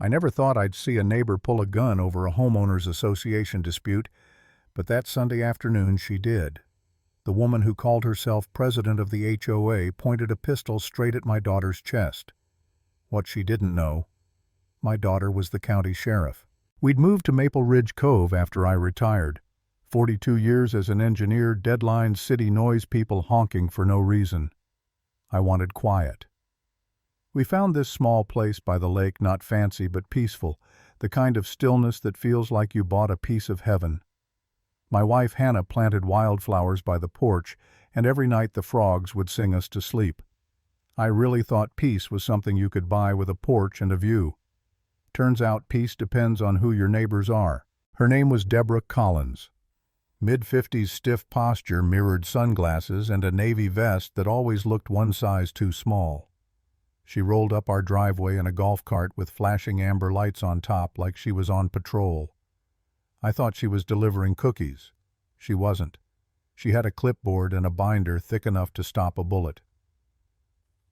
I never thought I'd see a neighbor pull a gun over a homeowners association dispute, but that Sunday afternoon she did. The woman who called herself president of the HOA pointed a pistol straight at my daughter's chest. What she didn't know, my daughter was the county sheriff. We'd moved to Maple Ridge Cove after I retired. 42 years as an engineer, deadlines, city noise, people honking for no reason. I wanted quiet. We found this small place by the lake, not fancy but peaceful, the kind of stillness that feels like you bought a piece of heaven. My wife Hannah planted wildflowers by the porch, and every night the frogs would sing us to sleep. I really thought peace was something you could buy with a porch and a view. Turns out peace depends on who your neighbors are. Her name was Deborah Collins. Mid-50s stiff posture, mirrored sunglasses, and a navy vest that always looked one size too small. She rolled up our driveway in a golf cart with flashing amber lights on top like she was on patrol. I thought she was delivering cookies. She wasn't. She had a clipboard and a binder thick enough to stop a bullet.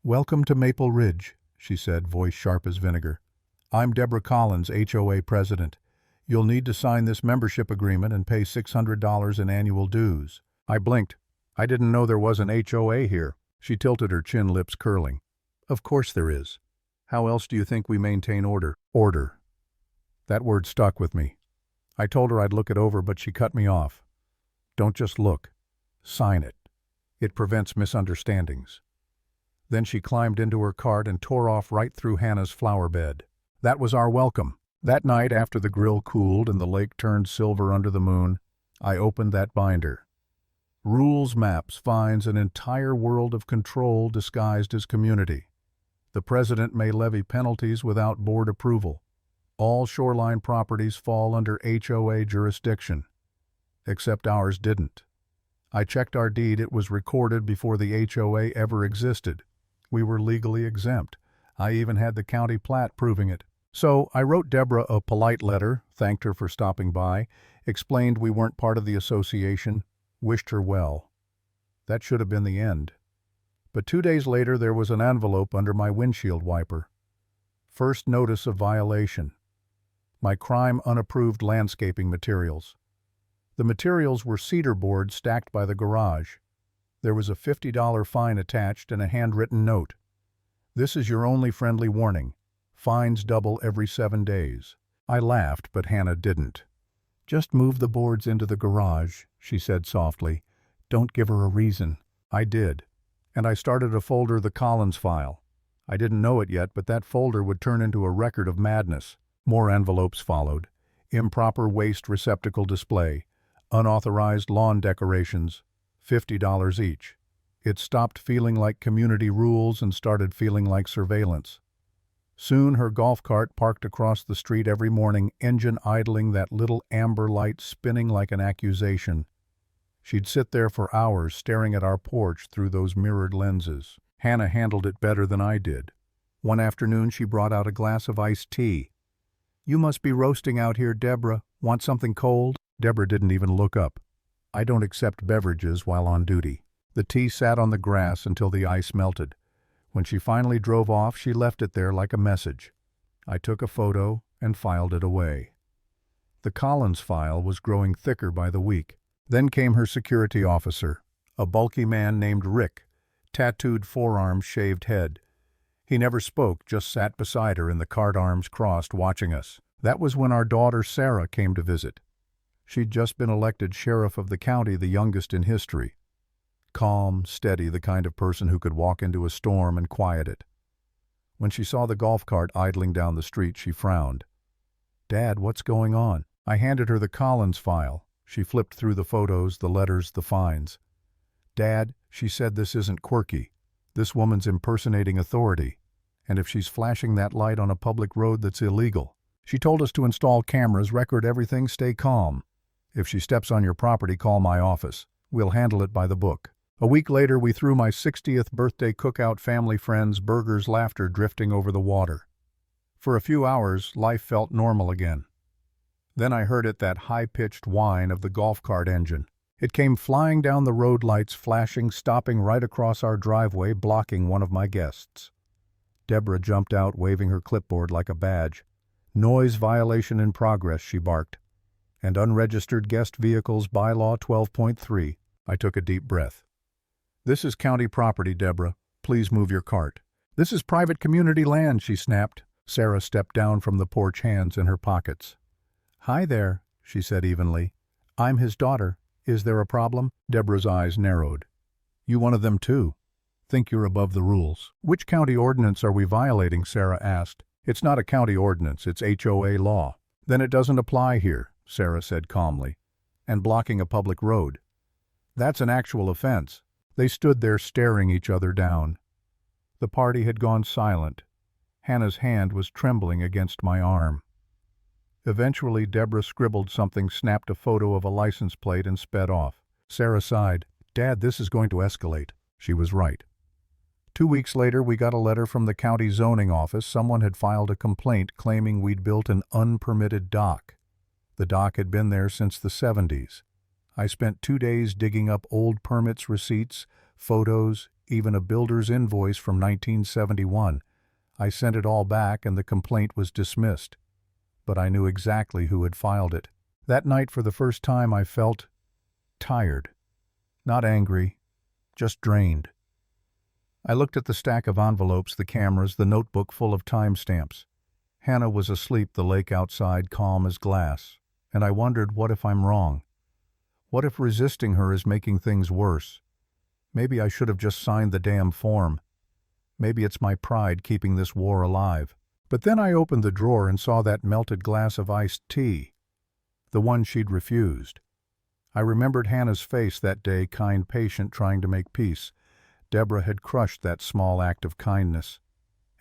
"Welcome to Maple Ridge," she said, voice sharp as vinegar. "I'm Deborah Collins, HOA president. You'll need to sign this membership agreement and pay $600 in annual dues." I blinked. I didn't know there was an HOA here. She tilted her chin, lips curling. "Of course there is. How else do you think we maintain order?" Order. That word stuck with me. I told her I'd look it over, but she cut me off. "Don't just look. Sign it. It prevents misunderstandings." Then she climbed into her cart and tore off right through Hannah's flower bed. That was our welcome. That night, after the grill cooled and the lake turned silver under the moon, I opened that binder. Rules, maps, fines, an entire world of control disguised as community. The president may levy penalties without board approval. All shoreline properties fall under HOA jurisdiction. Except ours didn't. I checked our deed. It was recorded before the HOA ever existed. We were legally exempt. I even had the county plat proving it. So I wrote Deborah a polite letter, thanked her for stopping by, explained we weren't part of the association, wished her well. That should have been the end. But 2 days later there was an envelope under my windshield wiper. First notice of violation. My crime: unapproved landscaping materials. The materials were cedar boards stacked by the garage. There was a $50 fine attached and a handwritten note. "This is your only friendly warning. Fines double every 7 days." I laughed, but Hannah didn't. "Just move the boards into the garage," she said softly. "Don't give her a reason." I did. And I started a folder, the Collins file. I didn't know it yet, but that folder would turn into a record of madness. More envelopes followed. Improper waste receptacle display. Unauthorized lawn decorations. $50 each. It stopped feeling like community rules and started feeling like surveillance. Soon her golf cart parked across the street every morning, engine idling, that little amber light spinning like an accusation. She'd sit there for hours staring at our porch through those mirrored lenses. Hannah handled it better than I did. One afternoon she brought out a glass of iced tea. "You must be roasting out here, Deborah. Want something cold?" Deborah didn't even look up. I don't accept beverages while on duty. The tea sat on the grass until the ice melted. When she finally drove off, she left it there like a message. I took a photo and filed it away. The Collins file was growing thicker by the week. Then came her security officer, a bulky man named Rick, tattooed forearms, shaved head. He never spoke, just sat beside her in the cart, arms crossed, watching us. That was when our daughter Sarah came to visit. She'd just been elected sheriff of the county, the youngest in history. Calm, steady, the kind of person who could walk into a storm and quiet it. When she saw the golf cart idling down the street, she frowned. "Dad, what's going on?" I handed her the Collins file. She flipped through the photos, the letters, the fines. "Dad," she said, "this isn't quirky. This woman's impersonating authority. And if she's flashing that light on a public road, that's illegal. She told us to install cameras, record everything, stay calm. If she steps on your property, call my office. We'll handle it by the book." A week later, we threw my 60th birthday cookout, family, friends, burgers, laughter drifting over the water. For a few hours, life felt normal again. Then I heard it, that high-pitched whine of the golf cart engine. It came flying down the road, lights flashing, stopping right across our driveway, blocking one of my guests. Deborah jumped out, waving her clipboard like a badge. Noise violation in progress, she barked. And unregistered guest vehicles bylaw 12.3. I took a deep breath. This is county property, Deborah. Please move your cart. This is private community land, she snapped. Sarah stepped down from the porch, hands in her pockets. Hi there, she said evenly. I'm his daughter. Is there a problem? Deborah's eyes narrowed. You one of them too. Think you're above the rules. Which county ordinance are we violating? Sarah asked. It's not a county ordinance, it's HOA law. Then it doesn't apply here, Sarah said calmly. And blocking a public road. That's an actual offense. They stood there staring each other down. The party had gone silent. Hannah's hand was trembling against my arm. Eventually, Deborah scribbled something, snapped a photo of a license plate, and sped off. Sarah sighed. Dad, this is going to escalate. She was right. 2 weeks later, we got a letter from the county zoning office. Someone had filed a complaint claiming we'd built an unpermitted dock. The dock had been there since the 70s. I spent 2 days digging up old permits, receipts, photos, even a builder's invoice from 1971. I sent it all back and the complaint was dismissed. But I knew exactly who had filed it. That night, for the first time, I felt tired. Not angry, just drained. I looked at the stack of envelopes, the cameras, the notebook full of timestamps. Hannah was asleep, the lake outside calm as glass. And I wondered, what if I'm wrong? What if resisting her is making things worse? Maybe I should have just signed the damn form. Maybe it's my pride keeping this war alive. But then I opened the drawer and saw that melted glass of iced tea, the one she'd refused. I remembered Hannah's face that day, kind, patient, trying to make peace. Deborah had crushed that small act of kindness,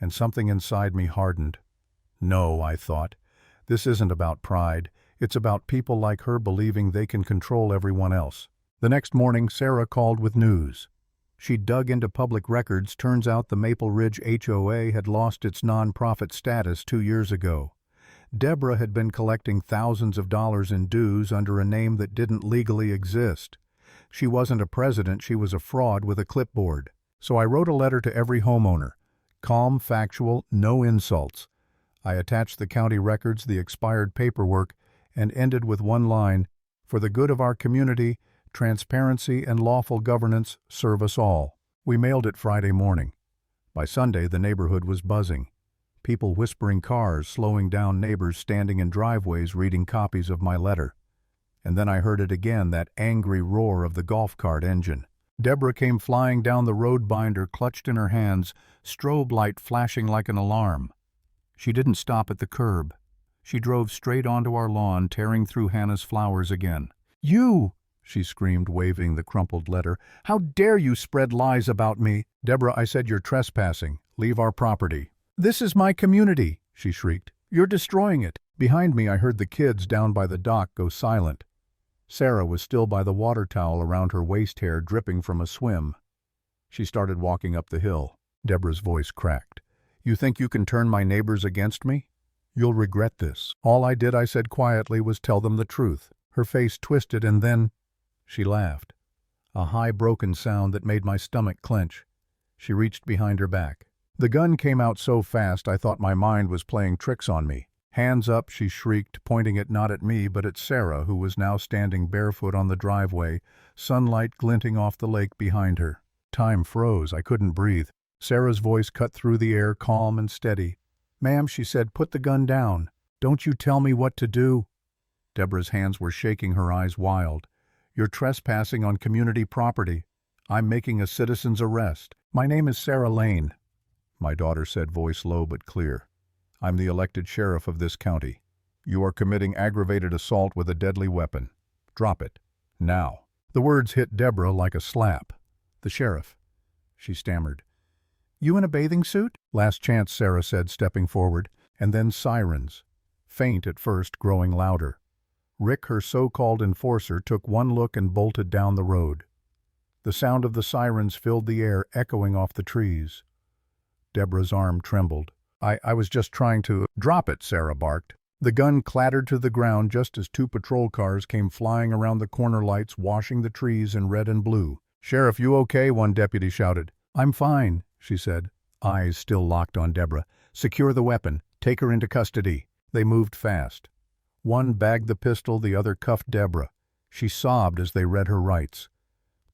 and something inside me hardened. No, I thought, this isn't about pride. It's about people like her believing they can control everyone else. The next morning, Sarah called with news. She dug into public records. Turns out the Maple Ridge HOA had lost its nonprofit status 2 years ago. Deborah had been collecting thousands of dollars in dues under a name that didn't legally exist. She wasn't a president, she was a fraud with a clipboard. So I wrote a letter to every homeowner. Calm, factual, no insults. I attached the county records, the expired paperwork, and ended with one line, "For the good of our community, transparency and lawful governance serve us all." We mailed it Friday morning. By Sunday, the neighborhood was buzzing. People whispering, cars slowing down, neighbors standing in driveways reading copies of my letter. And then I heard it again, that angry roar of the golf cart engine. Deborah came flying down the road, binder clutched in her hands, strobe light flashing like an alarm. She didn't stop at the curb. She drove straight onto our lawn, tearing through Hannah's flowers again. "You!" she screamed, waving the crumpled letter. "How dare you spread lies about me?" "Deborah," I said, "you're trespassing. Leave our property." "This is my community," she shrieked. "You're destroying it." Behind me, I heard the kids down by the dock go silent. Sarah was still by the water towel around her waist, hair dripping from a swim. She started walking up the hill. Deborah's voice cracked. "You think you can turn my neighbors against me? You'll regret this." "All I did," I said quietly, "was tell them the truth." Her face twisted, and then she laughed. A high, broken sound that made my stomach clench. She reached behind her back. The gun came out so fast I thought my mind was playing tricks on me. "Hands up," she shrieked, pointing it not at me but at Sarah, who was now standing barefoot on the driveway, sunlight glinting off the lake behind her. Time froze. I couldn't breathe. Sarah's voice cut through the air, calm and steady. "Ma'am," she said, "put the gun down. Don't you tell me what to do." Deborah's hands were shaking, her eyes wild. "You're trespassing on community property. I'm making a citizen's arrest. My name is Sarah Lane," my daughter said, voice low but clear. "I'm the elected sheriff of this county. You are committing aggravated assault with a deadly weapon. Drop it. Now." The words hit Deborah like a slap. "The sheriff," she stammered. "You in a bathing suit?" "Last chance," Sarah said, stepping forward. And then sirens. Faint at first, growing louder. Rick, her so-called enforcer, took one look and bolted down the road. The sound of the sirens filled the air, echoing off the trees. Deborah's arm trembled. I was just trying to—" "Drop it," Sarah barked. The gun clattered to the ground just as 2 patrol cars came flying around the corner lights, washing the trees in red and blue. "Sheriff, you okay?" one deputy shouted. "I'm fine," she said, eyes still locked on Deborah. "Secure the weapon. Take her into custody." They moved fast. One bagged the pistol, the other cuffed Deborah. She sobbed as they read her rights.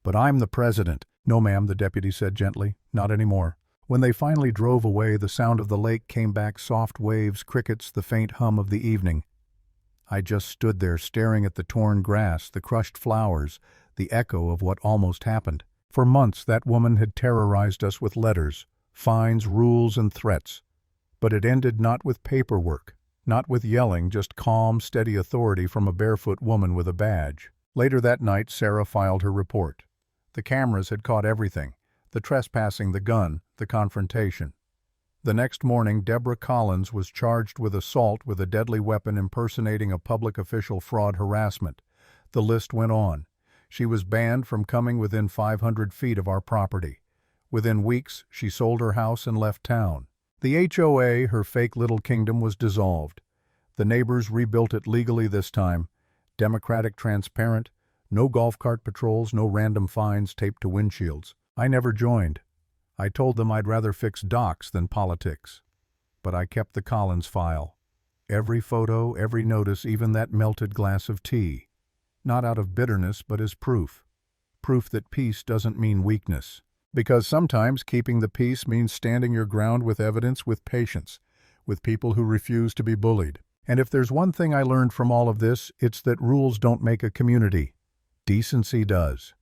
"But I'm the president." "No, ma'am," the deputy said gently. "Not anymore." When they finally drove away, the sound of the lake came back, soft waves, crickets, the faint hum of the evening. I just stood there staring at the torn grass, the crushed flowers, the echo of what almost happened. For months that woman had terrorized us with letters, fines, rules, and threats. But it ended not with paperwork, not with yelling, just calm, steady authority from a barefoot woman with a badge. Later that night, Sarah filed her report. The cameras had caught everything: the trespassing, the gun, the confrontation. The next morning, Deborah Collins was charged with assault with a deadly weapon impersonating a public official, fraud, harassment. The list went on. She was banned from coming within 500 feet of our property. Within weeks, she sold her house and left town. The HOA, her fake little kingdom, was dissolved. The neighbors rebuilt it legally this time. Democratic, transparent, no golf cart patrols, no random fines taped to windshields. I never joined. I told them I'd rather fix docks than politics. But I kept the Collins file. Every photo, every notice, even that melted glass of tea. Not out of bitterness, but as proof. Proof that peace doesn't mean weakness. Because sometimes keeping the peace means standing your ground with evidence, with patience, with people who refuse to be bullied. And if there's one thing I learned from all of this, it's that rules don't make a community. Decency does.